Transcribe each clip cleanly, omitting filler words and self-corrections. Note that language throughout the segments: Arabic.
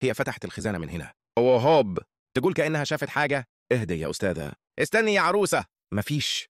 هي فتحت الخزانة من هنا. هوب، تقول كأنها شافت حاجة. اهدي يا أستاذة، استني يا عروسة. مفيش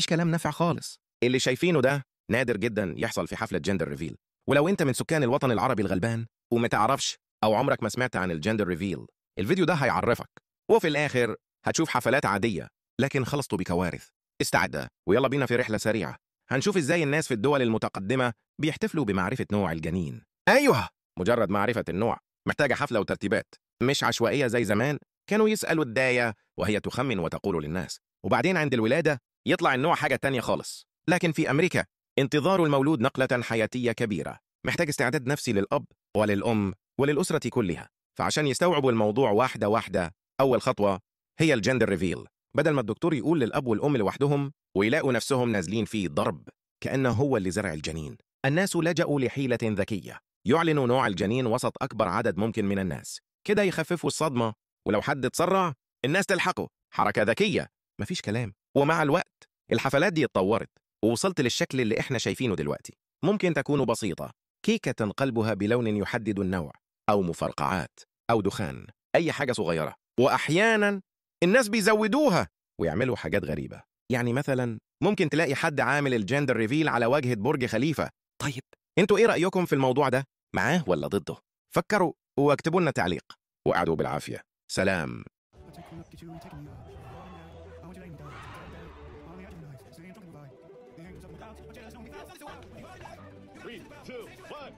كلام نافع خالص. اللي شايفينه ده نادر جدا يحصل في حفلة جندر ريفيل. ولو انت من سكان الوطن العربي الغلبان وما تعرفش او عمرك ما سمعت عن الجندر ريفيل، الفيديو ده هيعرفك. وفي الاخر هتشوف حفلات عادية لكن خلصتوا بكوارث. استعد ويلا بينا في رحلة سريعة. هنشوف ازاي الناس في الدول المتقدمة بيحتفلوا بمعرفة نوع الجنين. ايوه، مجرد معرفة النوع محتاجة حفلة وترتيبات، مش عشوائية زي زمان. كانوا يسألوا الداية وهي تخمن وتقول للناس، وبعدين عند الولادة يطلع النوع حاجة تانية خالص. لكن في أمريكا انتظار المولود نقلة حياتية كبيرة، محتاج استعداد نفسي للأب وللأم وللأسرة كلها. فعشان يستوعبوا الموضوع واحدة واحدة، أول خطوة هي الجندر ريفيل. بدل ما الدكتور يقول للأب والأم لوحدهم ويلاقوا نفسهم نازلين فيه ضرب كأنه هو اللي زرع الجنين، الناس لجأوا لحيلة ذكية. يعلنوا نوع الجنين وسط أكبر عدد ممكن من الناس، كده يخففوا الصدمة. ولو حد اتسرع الناس تلحقه. حركة ذكية، مفيش كلام. ومع الوقت الحفلات دي اتطورت ووصلت للشكل اللي احنا شايفينه دلوقتي. ممكن تكون بسيطة، كيكة قلبها بلون يحدد النوع، أو مفرقعات، أو دخان، أي حاجة صغيرة. وأحيانا الناس بيزودوها ويعملوا حاجات غريبة. يعني مثلا ممكن تلاقي حد عامل الجندر ريفيل على واجهة برج خليفة. طيب انتوا ايه رأيكم في الموضوع ده؟ معاه ولا ضده؟ فكروا واكتبوا لنا تعليق. وقعدوا بالعافية. سلام. Three, two, one.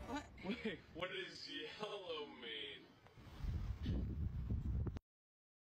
What? Wait, what is yellow